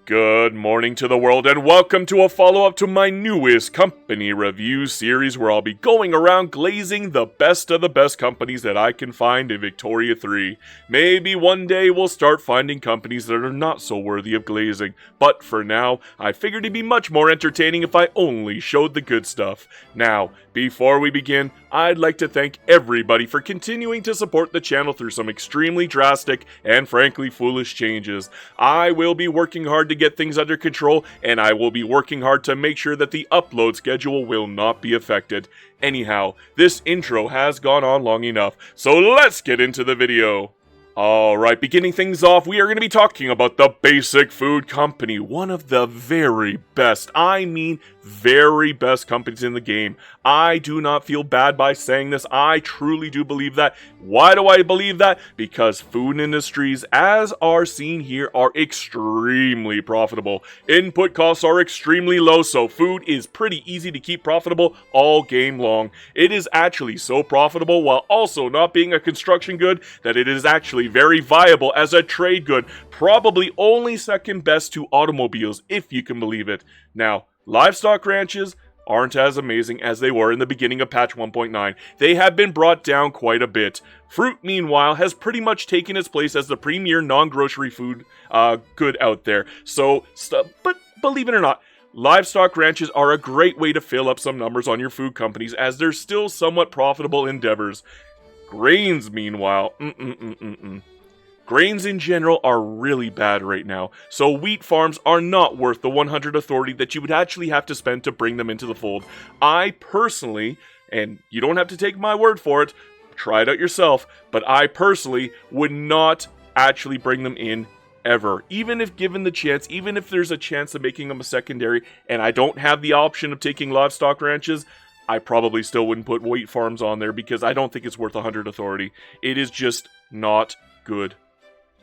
Good morning to the world, and welcome to a follow-up to my newest company review series where I'll be going around glazing the best of the best companies that I can find in Victoria 3. Maybe one day we'll start finding companies that are not so worthy of glazing, but for now, I figured it'd be much more entertaining if I only showed the good stuff. Now, before we begin, I'd like to thank everybody for continuing to support the channel through some extremely drastic and frankly foolish changes. I will be working hard to get things under control, and I will be working hard to make sure that the upload schedule will not be affected. Anyhow, this intro has gone on long enough, so let's get into the video. Alright, beginning things off, we are going to be talking about the Basic Food Company, one of the very best, very best companies in the game. I do not feel bad by saying this, I truly do believe that. Why do I believe that? Because food industries, as are seen here, are extremely profitable. Input costs are extremely low, so food is pretty easy to keep profitable all game long. It is actually so profitable while also not being a construction good that it is actually very viable as a trade good, probably only second best to automobiles, if you can believe it. Now, livestock ranches aren't as amazing as they were in the beginning of patch 1.9. They have been brought down quite a bit. Fruit, meanwhile, has pretty much taken its place as the premier non-grocery food good out there. But believe it or not, livestock ranches are a great way to fill up some numbers on your food companies as they're still somewhat profitable endeavors. Grains, meanwhile, Grains in general are really bad right now, so wheat farms are not worth the 100 authority that you would actually have to spend to bring them into the fold. I personally, and you don't have to take my word for it, try it out yourself, but I personally would not actually bring them in ever. Even if given the chance, even if there's a chance of making them a secondary, and I don't have the option of taking livestock ranches, I probably still wouldn't put wheat farms on there because I don't think it's worth 100 authority. It is just not good.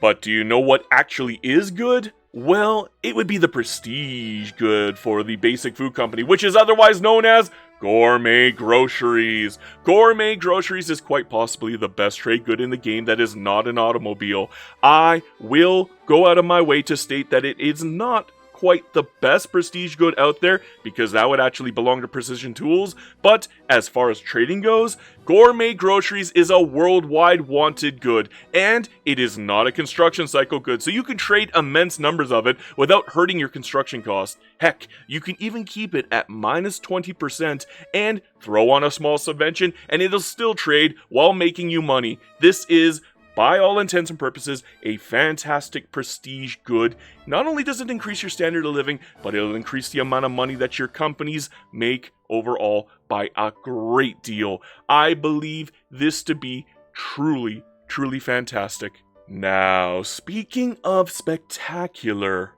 But do you know what actually is good? Well, it would be the prestige good for the Basic Food Company, which is otherwise known as Gourmet Groceries. Gourmet Groceries is quite possibly the best trade good in the game that is not an automobile. I will go out of my way to state that it is not quite the best prestige good out there because that would actually belong to Precision Tools, but as far as trading goes, Gourmet Groceries is a worldwide wanted good, and it is not a construction cycle good, so you can trade immense numbers of it without hurting your construction costs. Heck, you can even keep it at minus 20% and throw on a small subvention and it'll still trade while making you money. This is, by all intents and purposes, a fantastic prestige good. Not only does it increase your standard of living, but it'll increase the amount of money that your companies make overall by a great deal. I believe this to be truly, truly fantastic. Now, speaking of spectacular,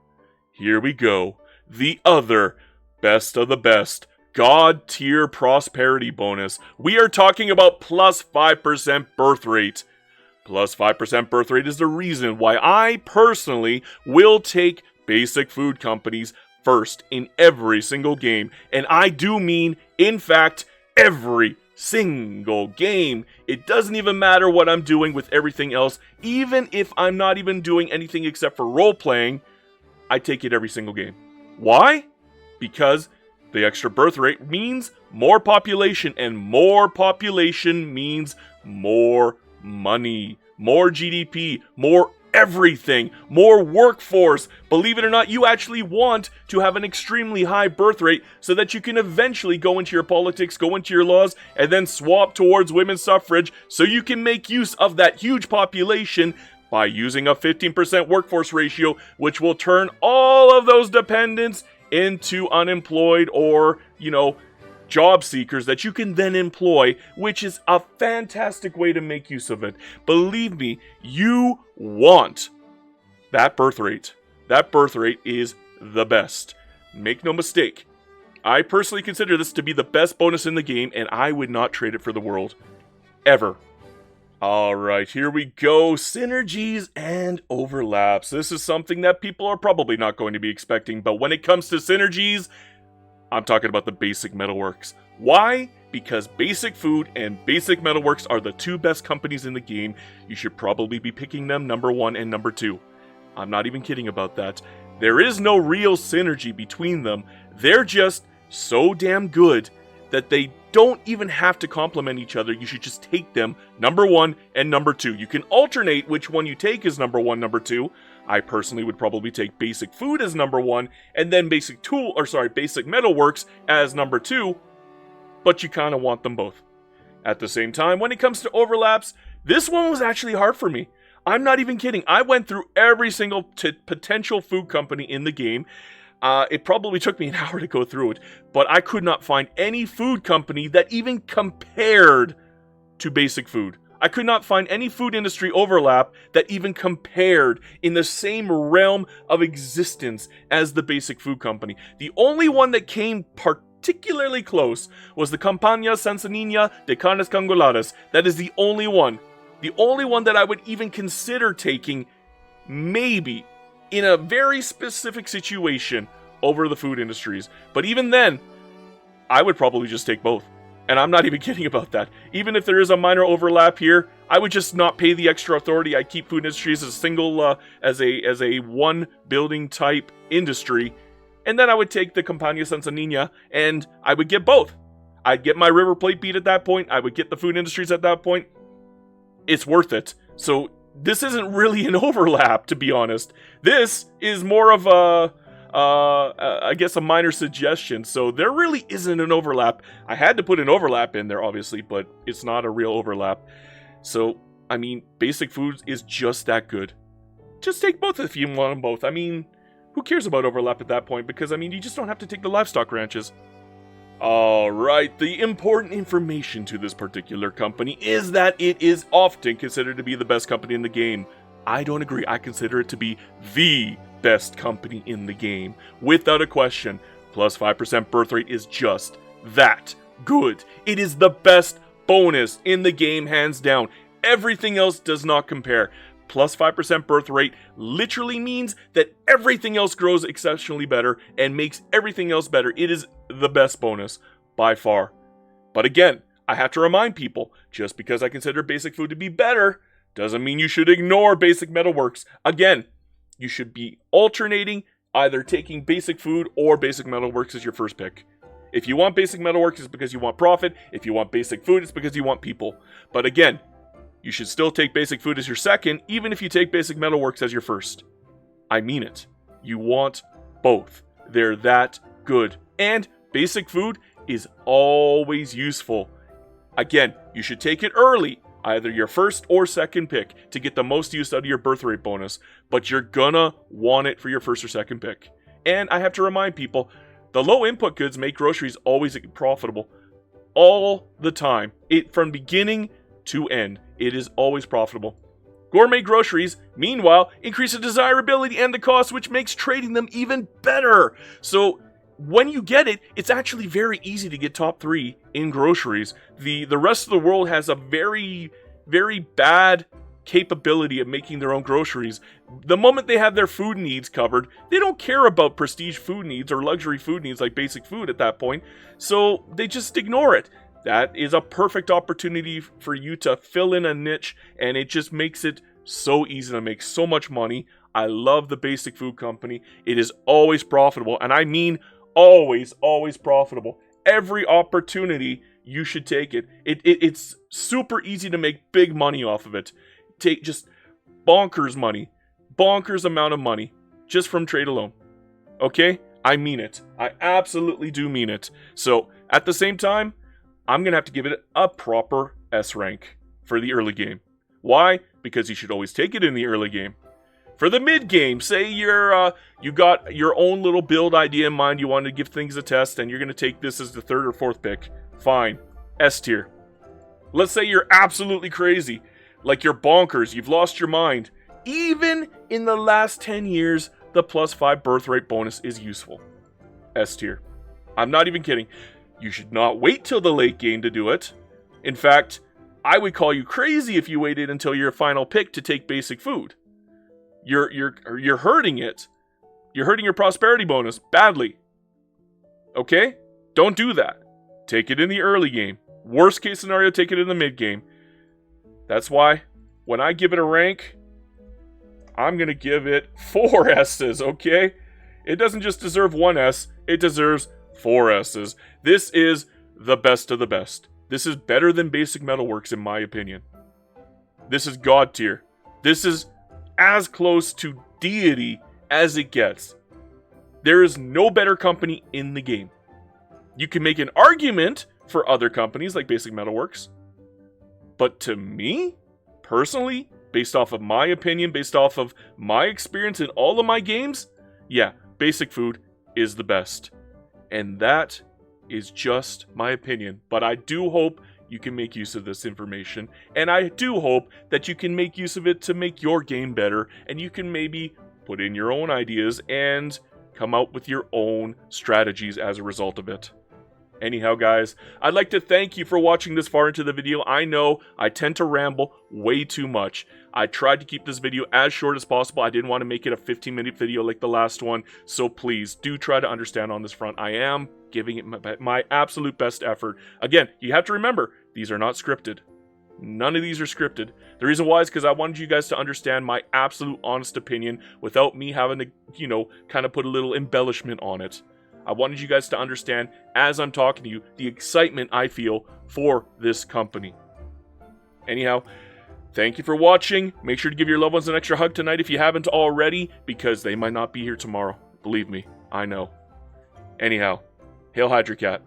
here we go. The other best of the best God tier prosperity bonus. We are talking about plus 5% birth rate. Plus 5% birth rate is the reason why I personally will take Basic Food Companies first in every single game. And I do mean, in fact, every single game. It doesn't even matter what I'm doing with everything else. Even if I'm not even doing anything except for role-playing, I take it every single game. Why? Because the extra birth rate means more population, and more population means more money, more GDP, more everything, more workforce. Believe it or not, you actually want to have an extremely high birth rate so that you can eventually go into your politics, go into your laws, and then swap towards women's suffrage so you can make use of that huge population by using a 15% workforce ratio, which will turn all of those dependents into unemployed or, job seekers that you can then employ, which is a fantastic way to make use of it. Believe me, you want that birth rate. That birth rate is the best. Make no mistake. I personally consider this to be the best bonus in the game, and I would not trade it for the world. Ever. Alright, here we go. Synergies and Overlaps. This is something that people are probably not going to be expecting, but when it comes to synergies, I'm talking about the Basic Metalworks. Why? Because Basic Food and Basic Metalworks are the two best companies in the game. You should probably be picking them number 1 and number 2. I'm not even kidding about that. There is no real synergy between them. They're just so damn good that they don't even have to complement each other. You should just take them, number 1 and number 2. You can alternate which one you take as number 1, number 2. I personally would probably take basic food as number 1, and then basic metalworks as number 2, but you kind of want them both. At the same time, when it comes to overlaps, this one was actually hard for me. I'm not even kidding. I went through every single potential food company in the game. It probably took me an hour to go through it, but I could not find any food company that even compared to basic food. I could not find any food industry overlap that even compared in the same realm of existence as the basic food company. The only one that came particularly close was the Campagna Sansanina de Carnes Congeladas. That is the only one. The only one that I would even consider taking, maybe, in a very specific situation, over the food industries. But even then, I would probably just take both. And I'm not even kidding about that. Even if there is a minor overlap here, I would just not pay the extra authority. I'd keep food industries as a single, as a one building type industry. And then I would take the Campagna Sansanina, and I would get both. I'd get my River Plate beat at that point. I would get the food industries at that point. It's worth it. So this isn't really an overlap, to be honest. This is more of I guess a minor suggestion. So there really isn't an overlap. I had to put an overlap in there, obviously, but it's not a real overlap. So, I mean, basic food is just that good. Just take both if you want them both. I mean, who cares about overlap at that point? Because, I mean, you just don't have to take the livestock ranches. Alright, the important information to this particular company is that it is often considered to be the best company in the game. I don't agree. I consider it to be the best company in the game. Without a question, plus 5% birth rate is just that good. It is the best bonus in the game, hands down. Everything else does not compare. Plus 5% birth rate literally means that everything else grows exceptionally better and makes everything else better. It is the best bonus by far. But again, I have to remind people, just because I consider basic food to be better, doesn't mean you should ignore basic metalworks. Again, you should be alternating, either taking basic food or basic metalworks as your first pick. If you want basic metalworks, it's because you want profit. If you want basic food, it's because you want people. But again, you should still take basic food as your second, even if you take basic metalworks as your first. I mean it. You want both. They're that good. And basic food is always useful. Again, you should take it early, either your first or second pick, to get the most use out of your birth rate bonus, but you're gonna want it for your first or second pick. And I have to remind people, the low input goods make groceries always profitable. All the time. From beginning to end, it is always profitable. Gourmet groceries, meanwhile, increase the desirability and the cost, which makes trading them even better. So when you get it, it's actually very easy to get top 3 in groceries. The rest of the world has a very, very bad capability of making their own groceries. The moment they have their food needs covered, they don't care about prestige food needs or luxury food needs like basic food at that point. So they just ignore it. That is a perfect opportunity for you to fill in a niche, and it just makes it so easy to make so much money. I love the basic food company. It is always profitable, and I mean always, always profitable. Every opportunity, you should take it. It's super easy to make big money off of it. Take just bonkers money, bonkers amount of money, just from trade alone. Okay? I mean it. I absolutely do mean it. So, at the same time, I'm going to have to give it a proper S rank for the early game. Why? Because you should always take it in the early game. For the mid game, say you got your own little build idea in mind, you want to give things a test, and you're going to take this as the third or fourth pick. Fine. S tier. Let's say you're absolutely crazy. Like you're bonkers, you've lost your mind. Even in the last 10 years, the plus 5 birth rate bonus is useful. S tier. I'm not even kidding. You should not wait till the late game to do it. In fact, I would call you crazy if you waited until your final pick to take basic food. You're hurting it. You're hurting your prosperity bonus badly. Okay? Don't do that. Take it in the early game. Worst case scenario, take it in the mid game. That's why when I give it a rank, I'm going to give it 4 S's, okay? It doesn't just deserve 1 S, it deserves 4 S's. This is the best of the best. This is better than Basic Metalworks in my opinion. This is God tier. This is as close to deity as it gets. There is no better company in the game. You can make an argument for other companies like Basic Metalworks, but to me, personally, based off of my opinion, based off of my experience in all of my games, yeah, Basic Food is the best. And that is just my opinion. But I do hope you can make use of this information. And I do hope that you can make use of it to make your game better. And you can maybe put in your own ideas and come out with your own strategies as a result of it. Anyhow, guys, I'd like to thank you for watching this far into the video. I know I tend to ramble way too much. I tried to keep this video as short as possible. I didn't want to make it a 15-minute video like the last one, so please do try to understand on this front. I am giving it my absolute best effort. Again, you have to remember, these are not scripted. None of these are scripted. The reason why is because I wanted you guys to understand my absolute honest opinion without me having to, kind of put a little embellishment on it. I wanted you guys to understand, as I'm talking to you, the excitement I feel for this company. Anyhow, thank you for watching. Make sure to give your loved ones an extra hug tonight if you haven't already, because they might not be here tomorrow. Believe me, I know. Anyhow, hail Hydra Cat.